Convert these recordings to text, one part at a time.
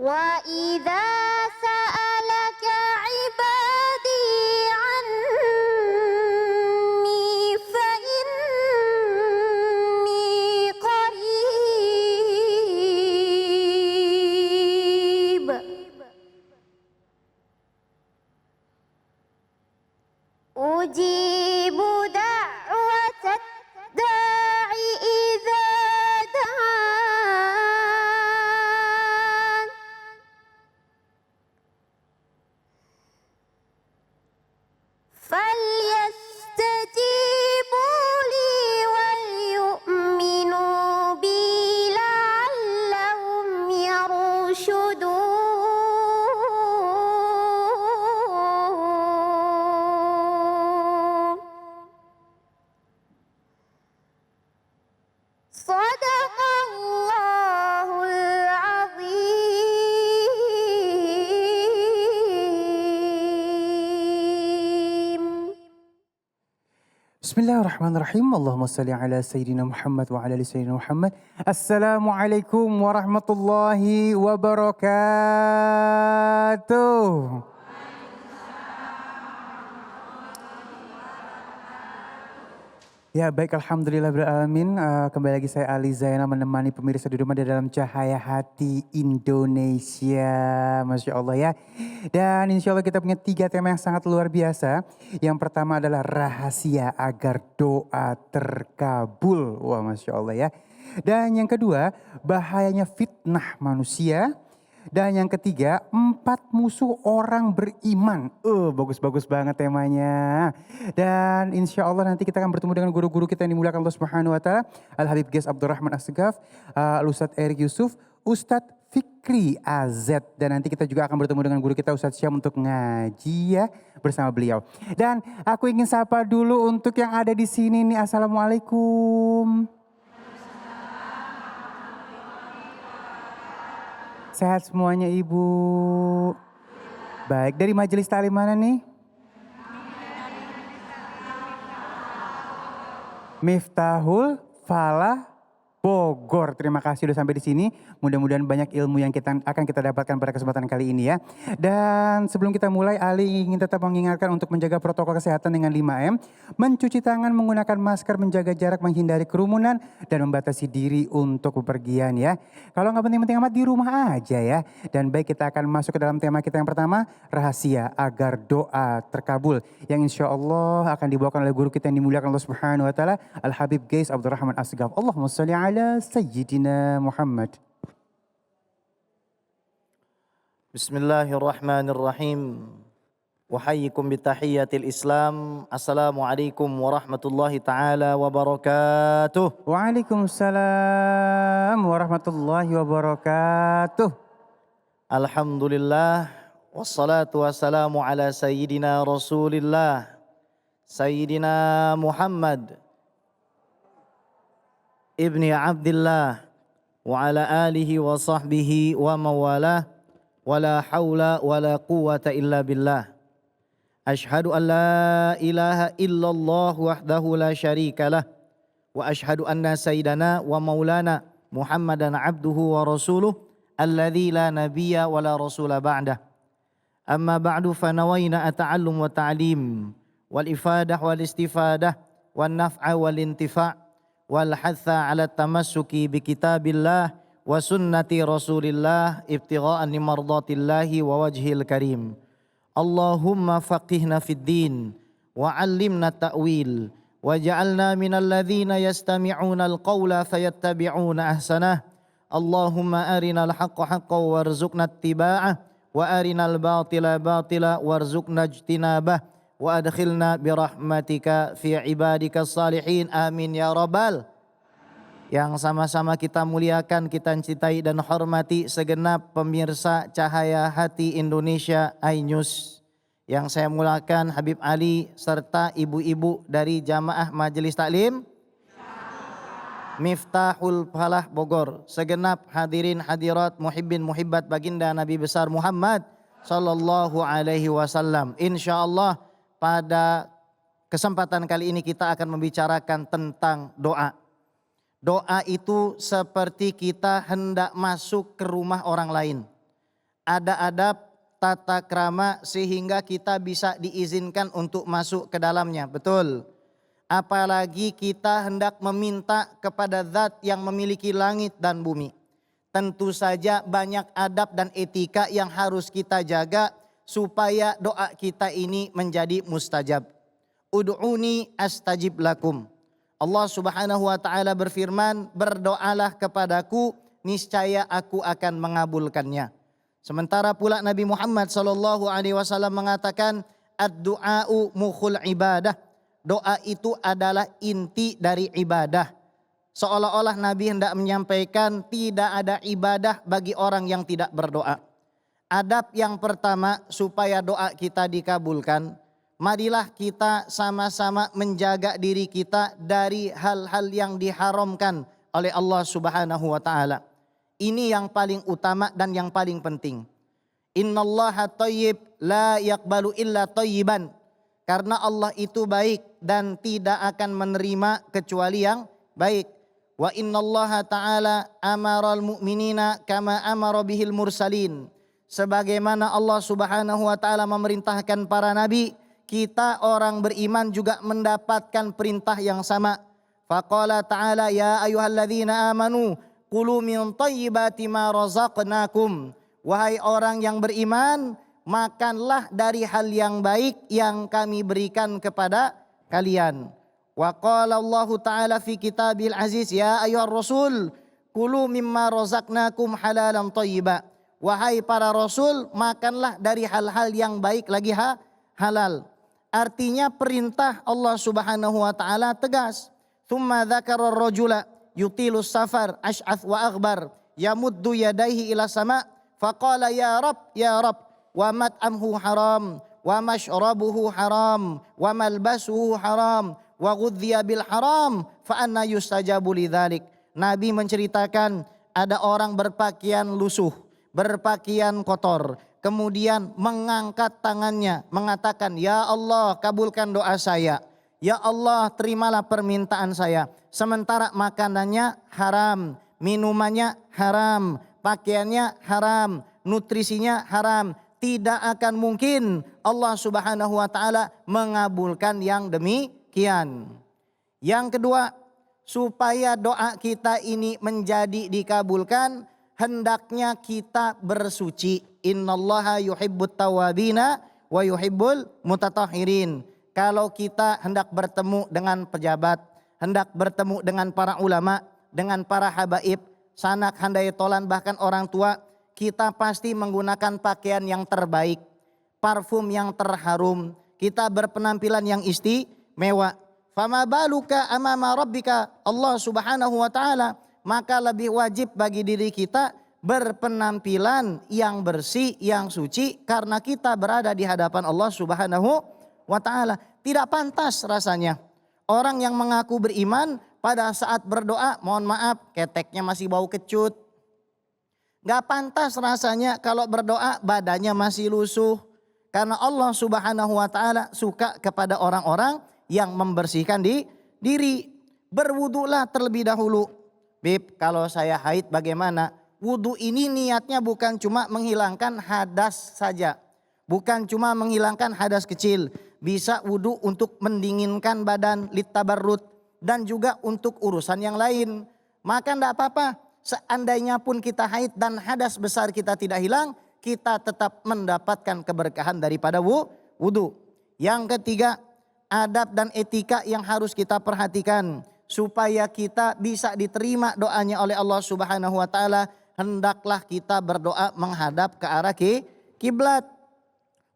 وإذا سألك عبادي عني فإني قريب أجيب دعوة الداع إذا دعان فليستجيبوا لي وليؤمنوا بي لعلهم يرشدون صدق الله العظيم. Bismillahirrahmanirrahim. Allahumma salli ala Sayyidina Muhammad wa ala ali Sayyidina Muhammad. Assalamualaikum warahmatullahi wabarakatuh. Ya baik, alhamdulillahirrahmanirrahim. Kembali lagi saya Ali Zainal menemani pemirsa di rumah di dalam Cahaya Hati Indonesia. Masya Allah ya. Dan insya Allah kita punya 3 tema yang sangat luar biasa. Yang pertama adalah rahasia agar doa terkabul. Wah Masya Allah ya. Dan yang kedua, bahayanya fitnah manusia. Dan yang ketiga, 4 musuh orang beriman. Bagus-bagus banget temanya. Dan insya Allah nanti kita akan bertemu dengan guru-guru kita yang dimuliakan Allah Subhanahu wa Ta'ala. Al-Habib Ges Abdurrahman Assegaf, Al-Ustadz Erik Yusuf, Ustadz Fikri AZ. Dan nanti kita juga akan bertemu dengan guru kita Ustadz Syam untuk ngaji ya bersama beliau. Dan aku ingin sapa dulu untuk yang ada di sini nih. Assalamualaikum. Sehat semuanya Ibu. Baik, dari majelis taklim mana nih? Miftahul Falah Bogor. Terima kasih sudah sampai di sini. Mudah-mudahan banyak ilmu yang akan kita dapatkan pada kesempatan kali ini ya. Dan sebelum kita mulai, Ali ingin tetap mengingatkan untuk menjaga protokol kesehatan dengan 5M. Mencuci tangan, menggunakan masker, menjaga jarak, menghindari kerumunan, dan membatasi diri untuk bepergian ya. Kalau nggak penting-penting amat di rumah aja ya. Dan baik, kita akan masuk ke dalam tema kita yang pertama, rahasia agar doa terkabul. Yang insya Allah akan dibawakan oleh guru kita yang dimuliakan Allah Subhanahu wa Ta'ala, Al-Habib Ges Abdurrahman Assegaf. Allahumma sholli ala Sayyidina Muhammad. Bismillahirrahmanirrahim. Wahayyikum bitahiyatil Islam. Assalamualaikum warahmatullahi taala wabarakatuh. Waalaikumsalam warahmatullahi wabarakatuh. Alhamdulillah wassalatu wassalamu ala sayyidina Rasulillah Sayyidina Muhammad ibni Abdillah wa ala alihi wa sahbihi wa mawalah. Wala haula wala quwata illa billah. Ashhadu an la ilaha illallah wahdahu la syarikalah. Wa ashhadu anna sayyidana wa maulana Muhammadan abduhu wa rasuluh. Alladhi la nabiyya wa la rasula ba'dah. Amma ba'du fanawayna ata'allum wa ta'lim. Wal ifadah wal istifadah. Wal naf'a wal intifa' wal hatha ala tamassuki bi kitabillah wa sunnati Rasulillah ibtigha'an limardatillahi wa wajhil karim. Allahumma faqihna fid din wa 'allimna ta'wil wa ja'alna minal ladzina yastami'una al-qawla fayattabi'una ahsanah. Allahumma arinal haqqa haqqan warzuqna ittiba'ah wa arinal batila batila warzuqna ijtinabah wa adkhilna birahmatika fi ibadikas salihin. Amin ya rabbal. Yang sama-sama kita muliakan, kita cintai dan hormati segenap pemirsa Cahaya Hati Indonesia iNews. Yang saya muliakan Habib Ali serta ibu-ibu dari Jamaah Majelis Taklim Miftahul Falah Bogor. Segenap hadirin hadirat muhibbin muhibbat baginda Nabi besar Muhammad sallallahu alaihi wasallam. Insyaallah pada kesempatan kali ini kita akan membicarakan tentang doa. Doa itu seperti kita hendak masuk ke rumah orang lain. ada adab, tata krama sehingga kita bisa diizinkan untuk masuk ke dalamnya. Betul. Apalagi kita hendak meminta kepada zat yang memiliki langit dan bumi. Tentu saja banyak adab dan etika yang harus kita jaga supaya doa kita ini menjadi mustajab. Ud'uni astajib lakum. Allah Subhanahu wa taala berfirman, berdoalah kepadaku, niscaya aku akan mengabulkannya. Sementara pula Nabi Muhammad sallallahu alaihi wasallam mengatakan, ad-du'a'u mukhul ibadah. Doa itu adalah inti dari ibadah. Seolah-olah Nabi hendak menyampaikan tidak ada ibadah bagi orang yang tidak berdoa. Adab yang pertama supaya doa kita dikabulkan, marilah kita sama-sama menjaga diri kita dari hal-hal yang diharamkan oleh Allah Subhanahu wa taala. Ini yang paling utama dan yang paling penting. Innallaha thayyib la yaqbalu illa thayyiban. Karena Allah itu baik dan tidak akan menerima kecuali yang baik. Wa innallaha ta'ala amaral mu'minina kama amara bihil mursalin. Sebagaimana Allah Subhanahu wa taala memerintahkan para nabi, kita orang beriman juga mendapatkan perintah yang sama. Faqala ta'ala ya ayyuhalladzina amanu qulu min thayyibati ma razaqnakum. Wahai orang yang beriman, makanlah dari hal yang baik yang kami berikan kepada kalian. Wa qala Allah Ta'ala fi kitabil aziz ya ayyuhar rasul kulu mimma razaqnakum halalan thayyiba. Wahai para rasul, makanlah dari hal-hal yang baik lagi halal. Artinya perintah Allah Subhanahu wa taala tegas. Tsumma dzakara ar-rajula yutilus safar ash'ath wa aghbar yamuddu yadayhi ila sama faqala ya rab wa mat'amhu haram, wa mashrabuhu haram, wa malbasuhu haram, wa ghudhiya bil haram, fa anna yustajabu lidzalik. Nabi menceritakan ada orang berpakaian lusuh, berpakaian kotor, kemudian mengangkat tangannya, mengatakan, ya Allah kabulkan doa saya, ya Allah terimalah permintaan saya. Sementara makanannya haram, minumannya haram, pakaiannya haram, nutrisinya haram. Tidak akan mungkin Allah Subhanahu wa taala mengabulkan yang demikian. Yang kedua, supaya doa kita ini menjadi dikabulkan, hendaknya kita bersuci. Innallaha yuhibbut tawabina wa yuhibbul mutatahhirin. Kalau kita hendak bertemu dengan pejabat, hendak bertemu dengan para ulama, dengan para habaib, sanak handai tolan, bahkan orang tua, kita pasti menggunakan pakaian yang terbaik, parfum yang terharum, kita berpenampilan yang istimewa. Fama baluka amama rabbika Allah Subhanahu wa taala, maka lebih wajib bagi diri kita berpenampilan yang bersih, yang suci, karena kita berada di hadapan Allah Subhanahu wa taala. Tidak pantas rasanya orang yang mengaku beriman pada saat berdoa, mohon maaf, keteknya masih bau kecut. Gak pantas rasanya kalau berdoa badannya masih lusuh. Karena Allah Subhanahu wa taala suka kepada orang-orang yang membersihkan diri. Berwudulah terlebih dahulu. Bib, kalau saya haid bagaimana? Wudu ini niatnya bukan cuma menghilangkan hadas saja. Bukan cuma menghilangkan hadas kecil. Bisa wudu untuk mendinginkan badan, litabarrut, dan juga untuk urusan yang lain. Maka enggak apa-apa. Seandainya pun kita haid dan hadas besar kita tidak hilang, kita tetap mendapatkan keberkahan daripada wudu. Yang ketiga, adab dan etika yang harus kita perhatikan supaya kita bisa diterima doanya oleh Allah Subhanahu wa taala. Hendaklah kita berdoa menghadap ke arah kiblat.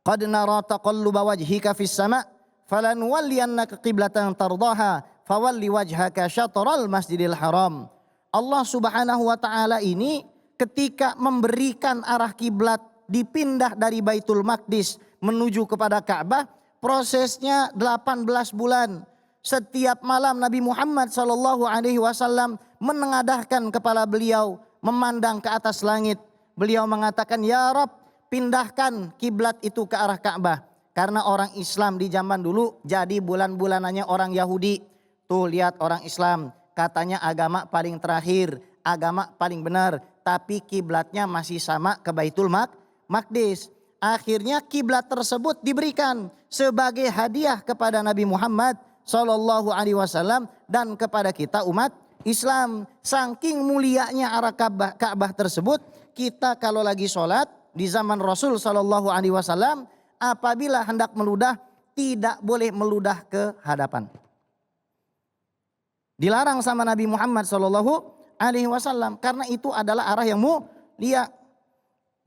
Qad nara taqalluba wajhika fis sama' falanwalliyannaka qiblatan tardaha fawalli wajhaka syatral masjidil haram. Allah Subhanahu wa taala ini ketika memberikan arah kiblat dipindah dari Baitul Maqdis menuju kepada Ka'bah, prosesnya 18 bulan. Setiap malam Nabi Muhammad sallallahu alaihi wasallam menengadahkan kepala beliau memandang ke atas langit. Beliau mengatakan, "Ya Rabb, pindahkan kiblat itu ke arah Ka'bah." Karena orang Islam di zaman dulu jadi bulan-bulanannya orang Yahudi. Tuh lihat orang Islam, katanya agama paling terakhir, agama paling benar, tapi kiblatnya masih sama ke Baitul Maqdis. Akhirnya kiblat tersebut diberikan sebagai hadiah kepada Nabi Muhammad Sallallahu Alaihi Wasallam dan kepada kita umat Islam. Saking mulianya arah Ka'bah tersebut, kita kalau lagi sholat di zaman Rasul Sallallahu Alaihi Wasallam, apabila hendak meludah tidak boleh meludah ke hadapan. Dilarang sama Nabi Muhammad Sallallahu Alaihi Wasallam karena itu adalah arah yang mulia.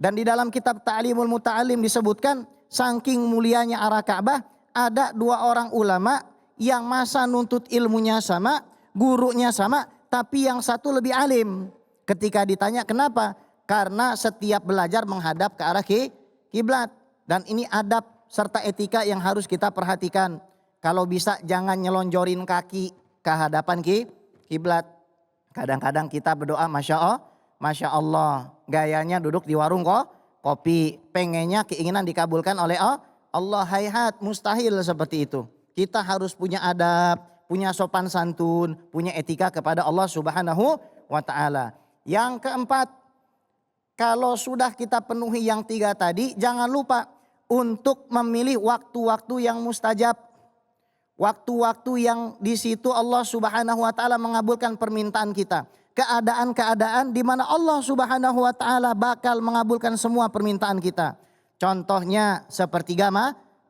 Dan di dalam kitab Ta'limul Muta'alim disebutkan saking mulianya arah Ka'bah, ada 2 orang ulama yang masa nuntut ilmunya sama, gurunya sama, tapi yang satu lebih alim. Ketika ditanya kenapa? Karena setiap belajar menghadap ke arah kiblat. Dan ini adab serta etika yang harus kita perhatikan. Kalau bisa jangan nyelonjorin kaki ke hadapan kiblat. Kadang-kadang kita berdoa Masya Allah, gayanya duduk di warung kopi, pengennya keinginan dikabulkan oleh Allah. Hayhat, mustahil seperti itu. Kita harus punya adab, punya sopan santun, punya etika kepada Allah Subhanahu wa Ta'ala. Yang keempat, kalau sudah kita penuhi yang 3 tadi, jangan lupa untuk memilih waktu-waktu yang mustajab. Waktu-waktu yang di situ Allah Subhanahu wa Ta'ala mengabulkan permintaan kita. Keadaan-keadaan di mana Allah Subhanahu wa Ta'ala bakal mengabulkan semua permintaan kita. Contohnya sepertiga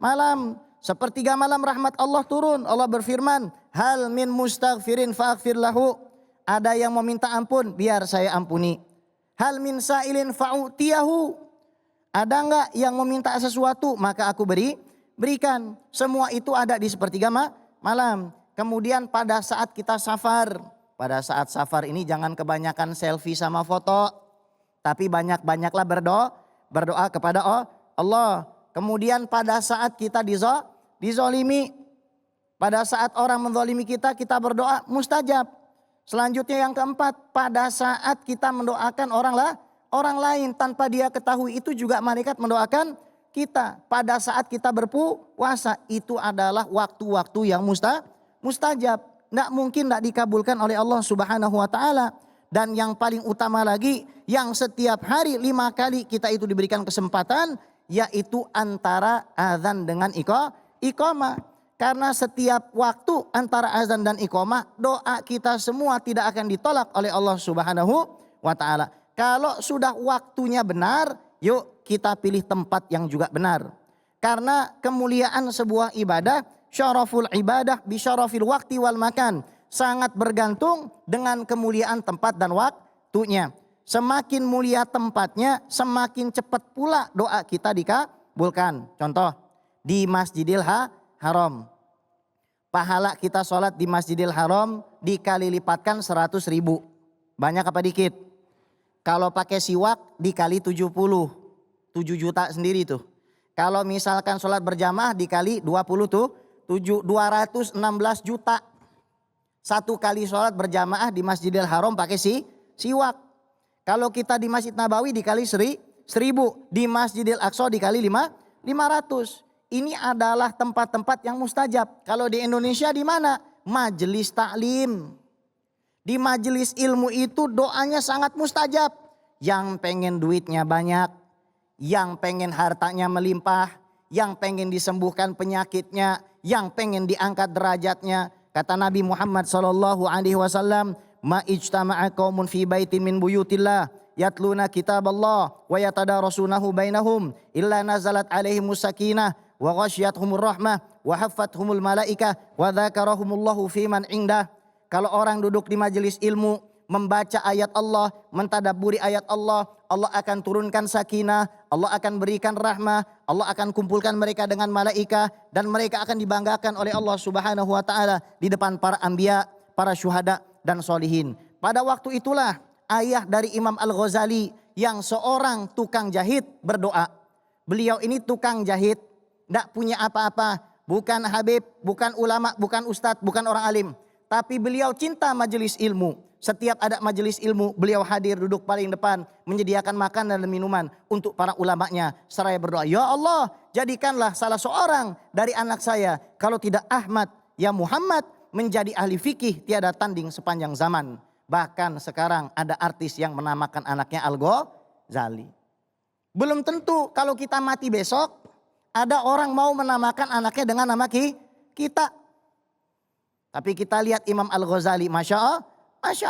malam. Sepertiga malam rahmat Allah turun. Allah berfirman, hal min mustaghfirin fa'aghfir lahu. Ada yang meminta ampun, biar saya ampuni. Hal min sa'ilin fa'utiyahu. Ada enggak yang meminta sesuatu, maka aku berikan. Semua itu ada di sepertiga malam. Kemudian pada saat kita safar. Pada saat safar ini jangan kebanyakan selfie sama foto. Tapi banyak-banyaklah berdoa kepada Allah. Kemudian pada saat kita dizolimi. Pada saat orang menzolimi kita berdoa mustajab. Selanjutnya yang keempat, pada saat kita mendoakan orang lain tanpa dia ketahui, itu juga malaikat mendoakan kita. Pada saat kita berpuasa, itu adalah waktu-waktu yang mustajab. Tidak mungkin tidak dikabulkan oleh Allah Subhanahu wa Ta'ala. Dan yang paling utama lagi, yang setiap hari 5 kali kita itu diberikan kesempatan, yaitu antara azan dengan iqamah. Karena setiap waktu antara azan dan iqamah, doa kita semua tidak akan ditolak oleh Allah Subhanahu wa Ta'ala. Kalau sudah waktunya benar, yuk kita pilih tempat yang juga benar. Karena kemuliaan sebuah ibadah, syaraful ibadah bisyarafil waktu wal makan, sangat bergantung dengan kemuliaan tempat dan waktunya. Semakin mulia tempatnya, semakin cepat pula doa kita dikabulkan. Contoh, di Masjidil Haram. Pahala kita sholat di Masjidil Haram dikali lipatkan 100.000. Banyak apa dikit? Kalau pakai siwak dikali 70. 7 juta sendiri tuh. Kalau misalkan sholat berjamaah dikali 20 tuh. 216 juta. Satu kali sholat berjamaah di Masjidil Haram pakai siwak. Kalau kita di Masjid Nabawi dikali 1.000. Di Masjidil Aqsa dikali 500. Ini adalah tempat-tempat yang mustajab. Kalau di Indonesia di mana? Majelis taklim. Di majelis ilmu itu doanya sangat mustajab. Yang pengen duitnya banyak, yang pengen hartanya melimpah, yang pengen disembuhkan penyakitnya, yang pengen diangkat derajatnya. Kata Nabi Muhammad sallallahu alaihi wasallam, "Ma ijtama'a qaumun fi baitin min buyutillah yatluna kitaballah wa yatadarasunahu bainahum illa nazalat alaihimus sakinah wa ghasyiyatuhumur rahmah wa haffathumul malaikah wa dzakarahumullahu fi man indah." Kalau orang duduk di majelis ilmu, membaca ayat Allah, mentadabburi ayat Allah, Allah akan turunkan sakinah, Allah akan berikan rahmah, Allah akan kumpulkan mereka dengan malaikah, dan mereka akan dibanggakan oleh Allah Subhanahu wa Ta'ala di depan para anbiya, para syuhada dan solihin. Pada waktu itulah ayah dari Imam Al-Ghazali yang seorang tukang jahit berdoa. Beliau ini tukang jahit, tidak punya apa-apa, bukan habib, bukan ulama, bukan ustadz, bukan orang alim. Tapi beliau cinta majelis ilmu. Setiap ada majelis ilmu, beliau hadir duduk paling depan, menyediakan makanan dan minuman untuk para ulamanya. Seraya berdoa, ya Allah, jadikanlah salah seorang dari anak saya, kalau tidak Ahmad, ya Muhammad, menjadi ahli fikih tiada tanding sepanjang zaman. Bahkan sekarang ada artis yang menamakan anaknya Al-Ghazali. Belum tentu kalau kita mati besok, ada orang mau menamakan anaknya dengan nama kita. Tapi kita lihat Imam Al-Ghazali, Masya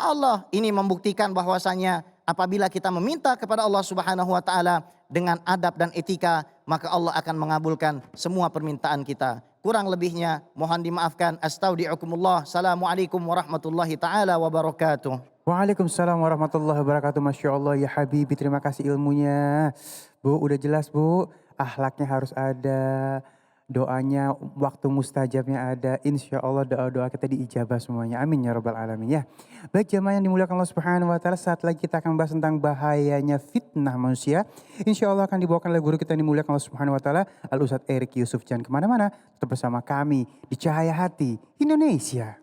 Allah. Ini membuktikan bahwasanya apabila kita meminta kepada Allah Subhanahu wa Ta'ala dengan adab dan etika, maka Allah akan mengabulkan semua permintaan kita. Kurang lebihnya mohon dimaafkan. Astaudiukumullah. Assalamualaikum warahmatullahi taala wabarakatuh. Waalaikumsalam warahmatullahi wabarakatuh. Masya Allah ya Habibi, terima kasih ilmunya. Bu, udah jelas Bu, akhlaknya harus ada, doanya waktu mustajabnya ada. Insya Allah doa-doa kita diijabah semuanya. Amin ya rabbal alamin ya. Baik jamaah yang dimuliakan Allah Subhanahu wa Ta'ala, saat lagi kita akan bahas tentang bahayanya fitnah manusia. Insya Allah akan dibawakan oleh guru kita yang dimuliakan Allah Subhanahu wa Ta'ala, Al Ustadz Erik Yusuf. Jangan kemana-mana, tetap bersama kami di Cahaya Hati Indonesia.